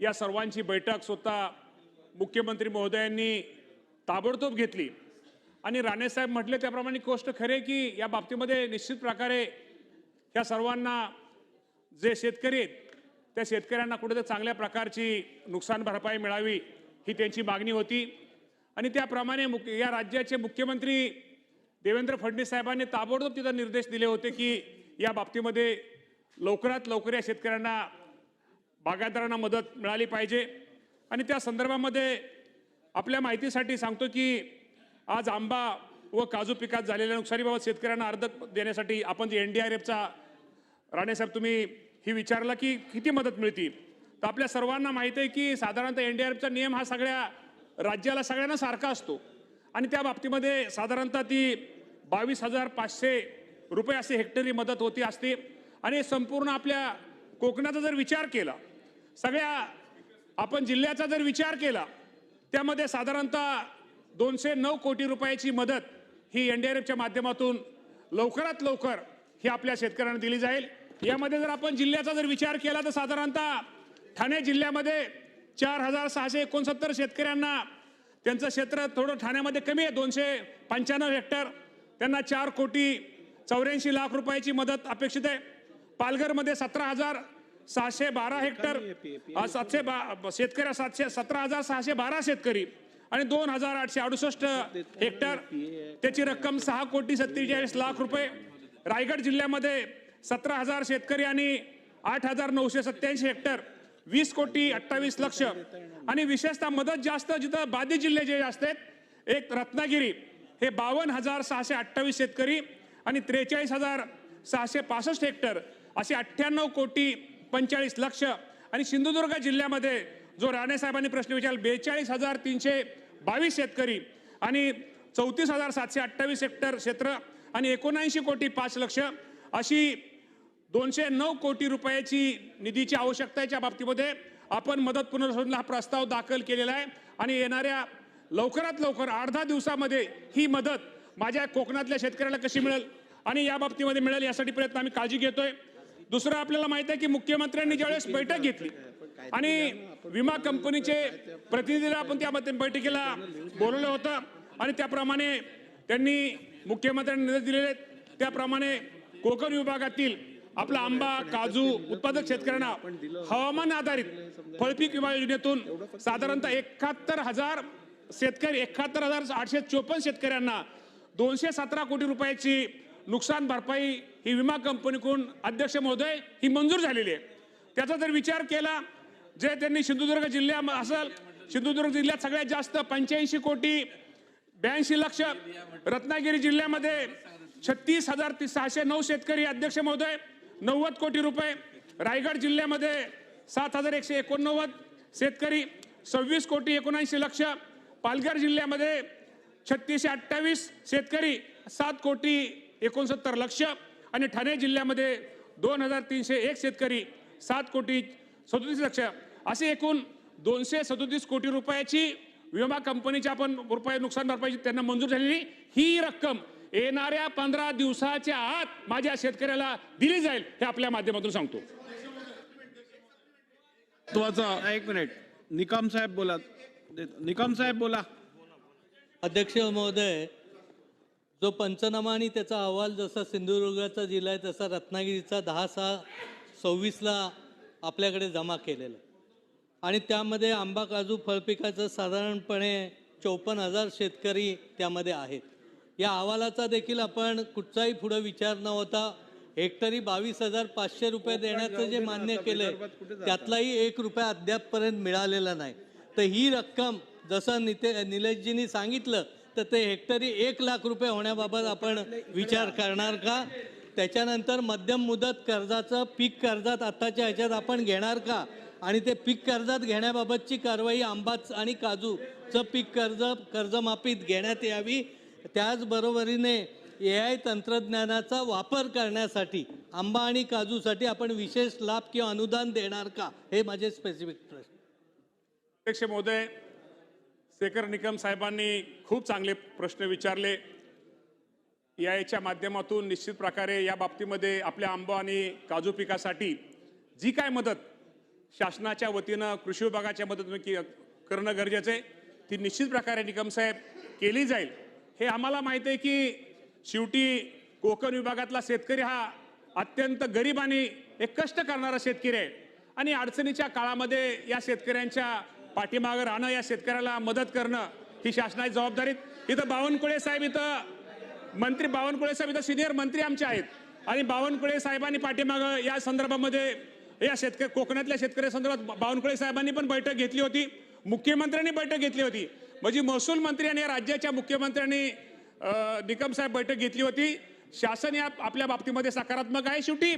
या सर्वांची बैठक स्वतः मुख्यमंत्री महोदयांनी ताबडतोब घेतली आणि राणे साहेब म्हटले त्याप्रमाणे गोष्ट खरे की या बाबतीमध्ये निश्चित प्रकारे या सर्वांना जे शेतकरी आहेत त्या शेतकऱ्यांना कुठेतरी चांगल्या प्रकारची नुकसान भरपाई मिळावी ही त्यांची मागणी होती आणि त्याप्रमाणे या राज्याचे मुख्यमंत्री देवेंद्र फडणवीस साहेबांनी ताबडतोब तिथे निर्देश दिले होते की या बाबतीमध्ये लवकरात लवकर या शेतकऱ्यांना बागायतदारांना मदत मिळाली पाहिजे आणि त्या संदर्भामध्ये आपल्या माहितीसाठी सांगतो की आज आंबा व काजू पिकात झालेल्या नुकसानीबाबत शेतकऱ्यांना अर्ज देण्यासाठी आपण जे NDRFचा राणेसाहेब तुम्ही ही विचारला की किती मदत मिळते तर आपल्या सर्वांना माहिती आहे की साधारणतः NDRFचा नियम हा सगळ्या राज्याला सगळ्यांना सारखा असतो आणि त्या बाबतीमध्ये साधारणतः ती 22,500 रुपये असे हेक्टरी मदत होती असते आणि संपूर्ण आपल्या कोकणाचा जर विचार केला सगळ्या आपण जिल्ह्याचा जर विचार केला त्यामध्ये साधारणतः 209 कोटी रुपयाची मदत ही NDRFच्या माध्यमातून लवकरात लवकर ही आपल्या शेतकऱ्यांना दिली जाईल। यामध्ये जर आपण जिल्ह्याचा जर विचार केला तर साधारणतः ठाणे जिल्ह्यामध्ये 4,669 शेतकऱ्यांना त्यांचं क्षेत्र थोडं ठाण्यामध्ये कमी आहे 295 हेक्टर त्यांना 4,84,00,000 रुपयाची मदत अपेक्षित आहे। पालघरमध्ये 17,612 हेक्टर शेतकरी 17,612 शेतकरी आणि 2,868 हेक्टर त्याची रक्कम 6,47,00,000 रुपये। रायगड जिल्ह्यामध्ये 17,000 शेतकरी आणि 8,987 हेक्टर 20,28,00,000 आणि विशेषतः मदत जास्त जिथं बाधित जिल्हे जे असतात एक रत्नागिरी हे 52,628 शेतकरी आणि 43,665 हेक्टर असे 98,45,00,000 आणि सिंधुदुर्ग जिल्ह्यामध्ये जो राणे साहेबांनी प्रश्न विचारला 42,322 शेतकरी आणि 34,728 हेक्टर क्षेत्र आणि 79,05,00,000 अशी 209 कोटी रुपयाची निधीची आवश्यकता आहे। बाबतीमध्ये आपण मदत पुनर्वसनाला हा प्रस्ताव दाखल केलेला आहे आणि येणाऱ्या लवकरात लवकर 8-10 दिवसामध्ये ही मदत माझ्या कोकणातल्या शेतकऱ्याला कशी मिळेल आणि या बाबतीमध्ये मिळेल यासाठी प्रयत्न आम्ही काळजी घेतोय। दुसरं आपल्याला माहिती आहे की मुख्यमंत्र्यांनी ज्यावेळेस बैठक घेतली आणि विमा कंपनीचे प्रतिनिधीला आपण त्या बैठकीला बोलवलं होतं आणि त्याप्रमाणे त्यांनी मुख्यमंत्र्यांनी निर्देश दिलेले त्याप्रमाणे कोकण विभागातील आपला आंबा काजू उत्पादक शेतकऱ्यांना हवामान आधारित फळपीक विमा योजनेतून साधारणतः 71,000 शेतकरी 71,854 शेतकऱ्यांना 217 कोटी रुपयाची नुकसान भरपाई ही विमा कंपनीकडून अध्यक्ष महोदय ही मंजूर झालेली आहे। त्याचा जर विचार केला जे त्यांनी सिंधुदुर्ग जिल्ह्यात असेल सिंधुदुर्ग जिल्ह्यात सगळ्यात जास्त 85,82,00,000 रत्नागिरी जिल्ह्यामध्ये 36,609 शेतकरी अध्यक्ष महोदय 90 कोटी रुपये रायगड जिल्ह्यामध्ये 7,189 शेतकरी 26,79,00,000 पालघर जिल्ह्यामध्ये 3628 शेतकरी 7,69,00,000 आणि ठाणे जिल्ह्यामध्ये 2,301 शेतकरी 7,37,00,000 असे एकूण 237 कोटी रुपयाची विमा कंपनीच्या आपण रुपये नुकसान भरपाईची त्यांना मंजूर झालेली ही रक्कम येणाऱ्या 15 दिवसाच्या आत माझ्या शेतकऱ्याला दिली जाईल हे आपल्या माध्यमातून सांगतो। एक मिनिट निकम साहेब बोला। अध्यक्ष महोदय जो पंचनामा आणि त्याचा अहवाल जसा सिंधुदुर्गाचा जिल्हा आहे तसा रत्नागिरीचा 10/6/24 आपल्याकडे जमा केलेला आणि त्यामध्ये आंबा काजू फळपिकाचं साधारणपणे 54,000 शेतकरी त्यामध्ये आहेत। या अहवालाचा देखील आपण कुठचाही पुढे विचार न होता हेक्टरी 22,500 रुपये देण्याचं जे मान्य केलंय त्यातलाही 1 रुपया अद्यापपर्यंत मिळालेला नाही। तर ही रक्कम जसं निलेशजींनी सांगितलं तर ते हेक्टरी 1,00,000 रुपये होण्याबाबत आपण विचार करणार का? त्याच्यानंतर मध्यम मुदत कर्जाचं पीक कर्जात आताच्या ह्याच्यात आपण घेणार का? आणि ते पीक कर्जात घेण्याबाबतची कारवाई आंबा आणि काजूचं पीक कर्जमाफीत घेण्यात यावी। त्याचबरोबरीने AI तंत्रज्ञानाचा वापर करण्यासाठी आंबा आणि काजूसाठी आपण विशेष लाभ किंवा अनुदान देणार का? हे माझे स्पेसिफिक प्रश्न। अध्यक्ष महोदय शेखर निकम साहेबांनी खूप चांगले प्रश्न विचारले। याच्या माध्यमातून निश्चित प्रकारे या बाबतीमध्ये आपल्या आंबा आणि काजू पिकासाठी जी काय मदत शासनाच्या वतीनं कृषी विभागाच्या मदतीने करणं गरजेचं आहे. ती निश्चित प्रकारे निकम साहेब केली जाईल. हे आम्हाला माहिती आहे की शेवटी कोकण विभागातला शेतकरी हा अत्यंत गरीब आणि एक कष्ट करणारा शेतकरी आहे आणि अडचणीच्या काळामध्ये या शेतकऱ्यांच्या पाठीमागे राहणं, या शेतकऱ्याला मदत करणं ही शासनाची जबाबदारी. इथं बावनकुळे साहेब, इथं मंत्री बावनकुळे साहेब इथं सिनियर मंत्री आमचे आहेत आणि बावनकुळे साहेबांनी पाठीमागं या संदर्भामध्ये या कोकणातल्या शेतकऱ्या संदर्भात बावनकुळे साहेबांनी पण बैठक घेतली होती, मुख्यमंत्र्यांनी बैठक घेतली होती. म्हणजे महसूल मंत्री आणि राज्याच्या मुख्यमंत्र्यांनी निकम साहेब बैठक घेतली होती. शासन या आपल्या बाबतीमध्ये सकारात्मक आहे. शेवटी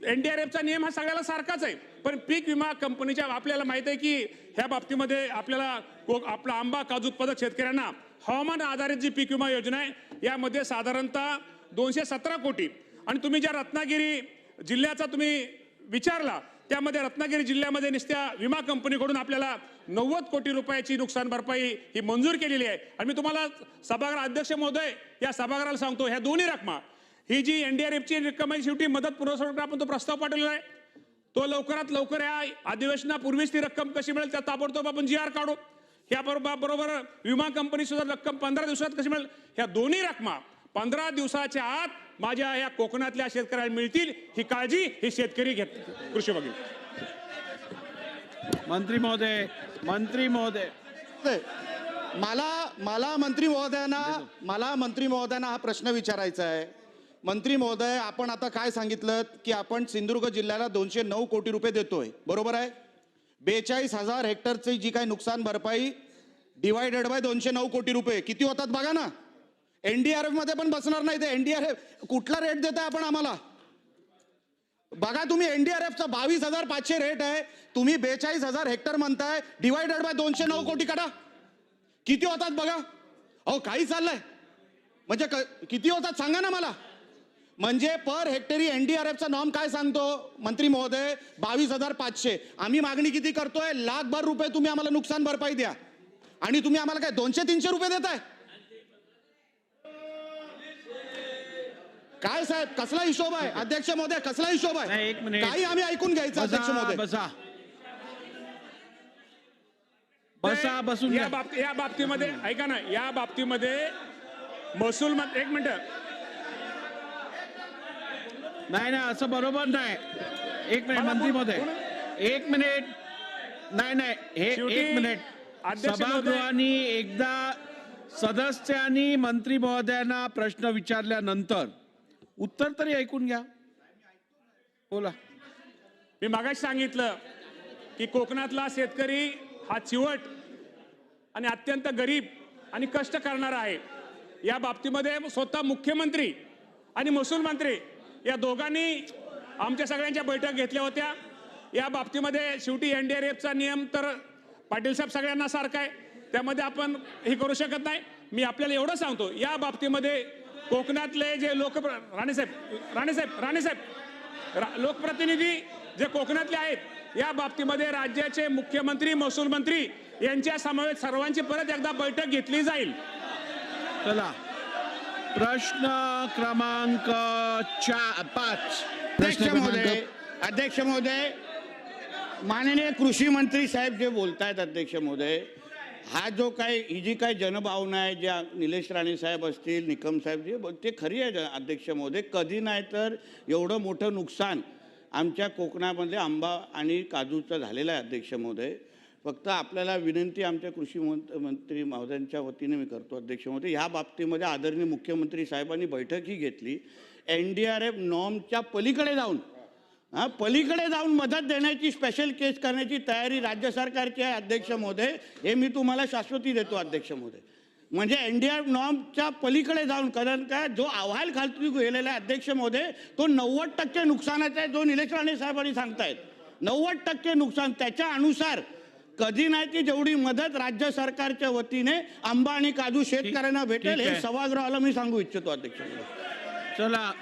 NDRFचा नियम हा सगळ्याला सारखाच आहे, पण पीक विमा कंपनीच्या आपल्याला माहिती आहे की ह्या बाबतीमध्ये आपल्याला आपला आंबा काजू उत्पादक शेतकऱ्यांना हवामान आधारित जी पीक विमा योजना आहे यामध्ये साधारणतः 217 कोटी आणि तुम्ही ज्या रत्नागिरी जिल्ह्याचा तुम्ही विचारला त्यामध्ये रत्नागिरी जिल्ह्यामध्ये नुसत्या विमा कंपनीकडून आपल्याला 90 कोटी रुपयाची नुकसान भरपाई ही मंजूर केलेली आहे. आणि मी तुम्हाला सभागृह अध्यक्ष महोदय या सभागृहाला सांगतो, ह्या दोन्ही रकमा ही जी NDRFची रक्कम आहे शेवटी मदत पुरवठा आपण तो प्रस्ताव पाठवलेला आहे, तो लवकरात लवकर या अधिवेशनापूर्वीच ती रक्कम कशी मिळेल त्या ताबडतोब आपण GR काढू. ह्या बरोबर विमा कंपनी सुद्धा रक्कम 15 दिवसात कशी मिळेल, ह्या दोन्ही रकमा 15 दिवसाच्या आत माझ्या या कोकणातल्या शेतकऱ्यांना मिळतील ही काळजी हे शेतकरी घेत. कृषी बघेल मंत्री महोदय मला मंत्री महोदयांना हा प्रश्न विचारायचा आहे. मंत्री महोदय, आपण आता काय सांगितलं की आपण सिंधुदुर्ग जिल्ह्याला 209 कोटी रुपये देतोय, बरोबर आहे. 42,000 हेक्टरची जी काही नुकसान भरपाई डिवायडेड बाय 209 कोटी रुपये किती होतात बघा ना. NDRF मध्ये पण बसणार नाही ते. NDRF कुठला रेट देताय आपण आम्हाला बघा. तुम्ही NDRFचा 22,500 रेट आहे, तुम्ही 42,000 हेक्टर म्हणताय, डिवायडेड बाय 209 कोटी काढा, किती होतात बघा. अहो काही चाललंय म्हणजे किती होतात सांगा ना मला. म्हणजे पर हेक्टरी NDRFचा नॉर्म काय सांगतो मंत्री महोदय, 22,500. आम्ही मागणी किती करतोय, लाखभर रुपये तुम्ही आम्हाला नुकसान भरपाई द्या आणि तुम्ही आम्हाला काय 200-300 रुपये देताय. काय साहेब कसला हिशोब आहे अध्यक्ष महोदय, कसला हिशोब आहे. नाही, 1 मिनिट. काही आम्ही ऐकून घ्यायचं अध्यक्ष महोदय. बसून या बाबतीमध्ये ऐका ना, या बाबतीमध्ये महसूल एक मिनिट नाही असं बरोबर नाही. 1 मिनिट मंत्री महोदय, 1 मिनिट. नाही हे शेवटी 1 मिनिट. अध्यक्ष महोदय- सभागृहाने एकदा सदस्यांनी मंत्री महोदयांना प्रश्न विचारल्यानंतर उत्तर तरी ऐकून घ्या. बोला. मी मागाशी सांगितलं की कोकणातला शेतकरी हा चिवट आणि अत्यंत गरीब आणि कष्ट करणारा आहे. या बाबतीमध्ये स्वतः मुख्यमंत्री आणि महसूल मंत्री या दोघांनी आमच्या सगळ्यांच्या बैठक घेतल्या होत्या. या बाबतीमध्ये शेवटी NDRFचा नियम तर पाटील साहेब सगळ्यांना सारखा आहे, त्यामध्ये आपण हे करू शकत नाही. मी आपल्याला एवढं सांगतो, या बाबतीमध्ये कोकणातले जे लोकप्रतिनिधी जे कोकणातले आहेत या बाबतीमध्ये राज्याचे मुख्यमंत्री, महसूल मंत्री यांच्या समवेत सर्वांची परत एकदा बैठक घेतली जाईल. चला प्रश्न क्रमांक 5. अध्यक्ष महोदय, माननीय कृषी मंत्री साहेब जे बोलतायत अध्यक्ष महोदय, हा जो काही ही जी काही जनभावना आहे, ज्या निलेश राणे साहेब असतील, निकम साहेब जे ते खरी आहे अध्यक्ष महोदय. कधी नाही तर एवढं मोठं नुकसान आमच्या कोकणामध्ये आंबा आणि काजूचं झालेलं आहे अध्यक्ष महोदय. फक्त आपल्याला विनंती आमच्या कृषी मंत्री महोदयांच्या वतीने मी करतो अध्यक्ष महोदय, ह्या बाबतीमध्ये आदरणीय मुख्यमंत्री साहेबांनी बैठकही घेतली. NDRF नॉर्मच्या पलीकडे जाऊन मदत देण्याची, स्पेशल केस करण्याची तयारी राज्य सरकारची आहे अध्यक्ष महोदय. हे मी तुम्हाला शाश्वती देतो अध्यक्ष महोदय. म्हणजे NDRF नॉर्मच्या पलीकडे जाऊन, कारण का जो अहवाल खाली गेलेला आहे अध्यक्ष महोदय तो 90% नुकसानाचा आहे, जो निलेश राणे साहेबांनी सांगतायत 90% नुकसान. त्याच्या अनुसार कधी नाही ती जेवढी मदत राज्य सरकारच्या वतीने आंबा आणि काजू शेतकऱ्यांना भेटेल हे सभागृहाला मी सांगू इच्छितो अध्यक्ष महोदय. चला